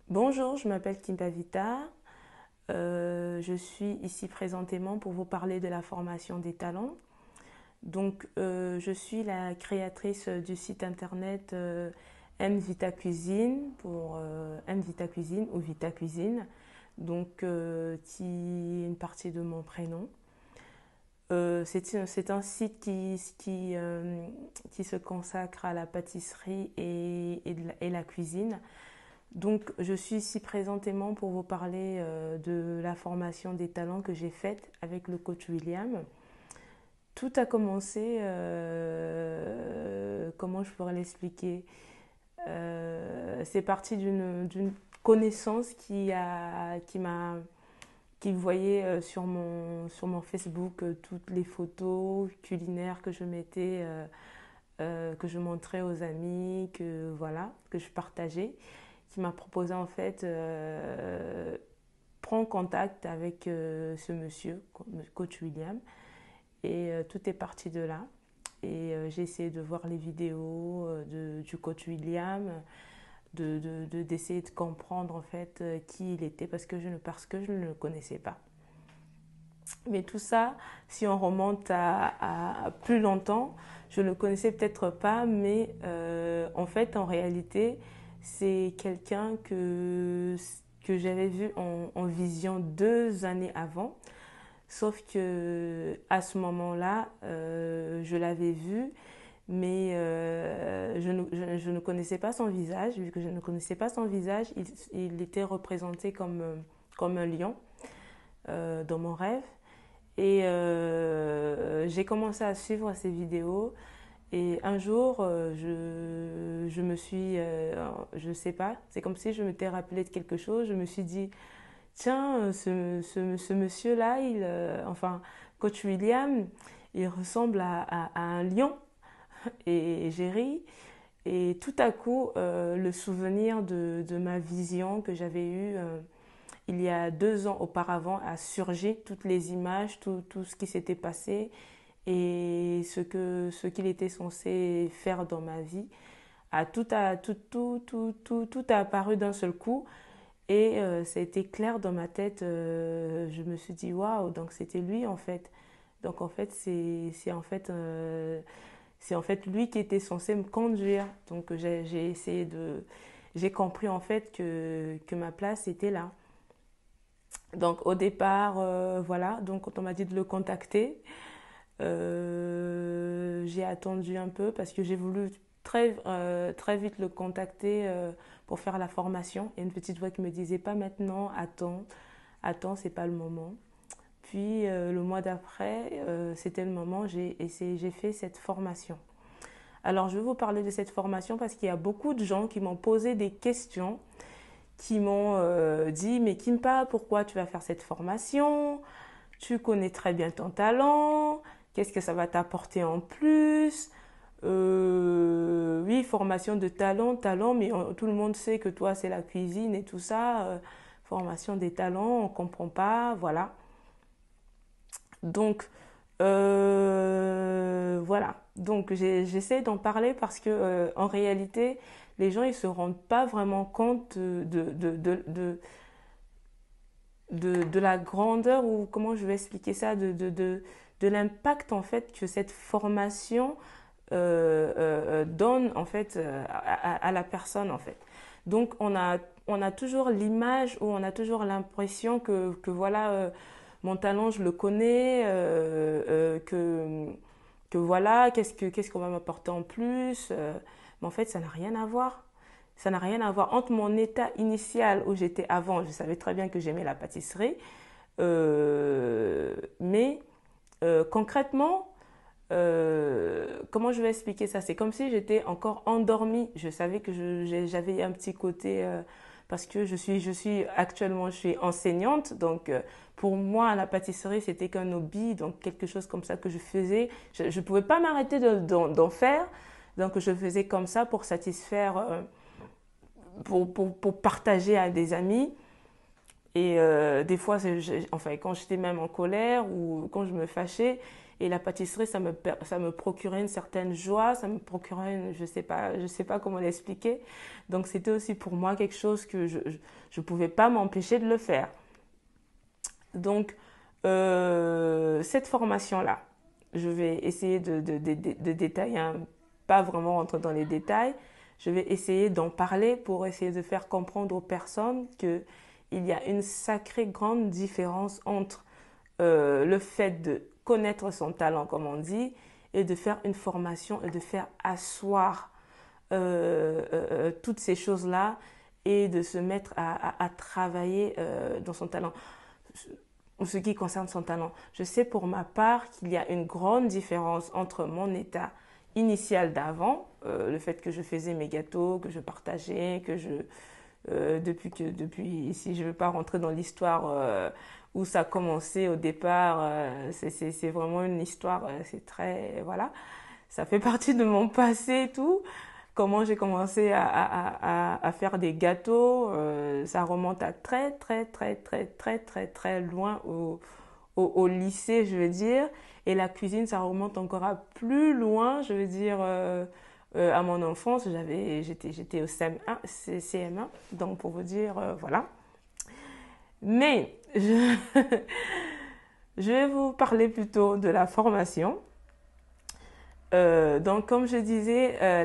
Bonjour, je m'appelle Kim Pavita. Je suis ici présentément pour vous parler de la formation des talents. Je suis la créatrice du site internet M Vita Cuisine pour M Vita Cuisine ou Vita Cuisine, qui est une partie de mon prénom. C'est un site qui se consacre à la pâtisserie et la cuisine. Donc, je suis ici présentément pour vous parler de la formation des talents que j'ai faite avec le coach William. Tout a commencé, comment je pourrais l'expliquer. C'est parti d'une connaissance qui voyait sur mon Facebook toutes les photos culinaires que je mettais, que je montrais aux amis, que je partageais, qui m'a proposé en fait prendre contact avec ce monsieur, coach William, et tout est parti de là. Et j'ai essayé de voir les vidéos du coach William, d'essayer de comprendre en fait qui il était parce que je ne le connaissais pas. Mais tout ça, si on remonte à plus longtemps, je ne le connaissais peut-être pas, mais en fait, en réalité, c'est quelqu'un que j'avais vu en vision 2 années avant. Sauf que à ce moment-là, je l'avais vu, mais je ne connaissais pas son visage. Vu que je ne connaissais pas son visage, il était représenté comme un lion dans mon rêve. Et j'ai commencé à suivre ces vidéos. Et un jour, je me suis, je sais pas, c'est comme si je m'étais rappelé de quelque chose. Je me suis dit, tiens, ce monsieur-là, enfin, coach William, il ressemble à un lion. Et j'ai ri. Et tout à coup, le souvenir de ma vision que j'avais eue il y a 2 ans auparavant a surgi, toutes les images, tout ce qui s'était passé et ce qu'il était censé faire dans ma vie. Tout a apparu d'un seul coup et ça a été clair dans ma tête. Je me suis dit, waouh, donc c'était lui en fait. Donc en fait, c'est en fait lui qui était censé me conduire. Donc j'ai compris en fait que ma place était là. Donc au départ, voilà, donc quand on m'a dit de le contacter, j'ai attendu un peu parce que j'ai voulu très vite le contacter pour faire la formation. Et une petite voix qui me disait pas maintenant, attends, c'est pas le moment. Puis le mois d'après, c'était le moment, j'ai fait cette formation. Alors je vais vous parler de cette formation parce qu'il y a beaucoup de gens qui m'ont posé des questions qui m'ont dit, mais Kimpa, pourquoi tu vas faire cette formation? Tu connais très bien ton talent. Qu'est-ce que ça va t'apporter en plus? Oui, formation de talent, mais tout le monde sait que toi, c'est la cuisine et tout ça. Formation des talents, on ne comprend pas, voilà. Donc, voilà. Donc, j'essaie d'en parler parce que, en réalité, les gens, ils se rendent pas vraiment compte de la grandeur ou comment je vais expliquer ça, de l'impact en fait que cette formation donne en fait à la personne en fait. Donc on a toujours l'image ou on a toujours l'impression que voilà, mon talent je le connais, que voilà, qu'est-ce qu'on va m'apporter en plus. Mais en fait ça n'a rien à voir. Ça n'a rien à voir entre mon état initial où j'étais avant. Je savais très bien que j'aimais la pâtisserie. Mais concrètement, comment je vais expliquer ça? C'est comme si j'étais encore endormie. Je savais que j'avais un petit côté parce que je suis enseignante, donc pour moi la pâtisserie c'était qu'un hobby, donc quelque chose comme ça que je faisais. Je ne pouvais pas m'arrêter d'en faire, donc je faisais comme ça pour satisfaire, pour partager à des amis. Et des fois, enfin, quand j'étais même en colère ou quand je me fâchais, et la pâtisserie, ça me procurait une certaine joie, ça me procurait je sais pas comment l'expliquer. Donc c'était aussi pour moi quelque chose que je pouvais pas m'empêcher de le faire. Donc cette formation-là, je vais essayer de détailler, pas vraiment rentrer dans les détails. Je vais essayer d'en parler pour essayer de faire comprendre aux personnes que il y a une sacrée grande différence entre le fait de connaître son talent, comme on dit, et de faire une formation et de faire asseoir toutes ces choses-là et de se mettre à travailler dans son talent. En ce qui concerne son talent, je sais pour ma part qu'il y a une grande différence entre mon état initial d'avant, le fait que je faisais mes gâteaux, que je partageais, depuis, si je ne veux pas rentrer dans l'histoire où ça a commencé au départ, c'est vraiment une histoire, c'est très, voilà, ça fait partie de mon passé et tout. Comment j'ai commencé à faire des gâteaux, ça remonte à très loin au lycée, je veux dire. Et la cuisine, ça remonte encore à plus loin, je veux dire, à mon enfance. J'étais au CM1, donc pour vous dire, voilà. Mais je vais vous parler plutôt de la formation. Donc, comme je disais,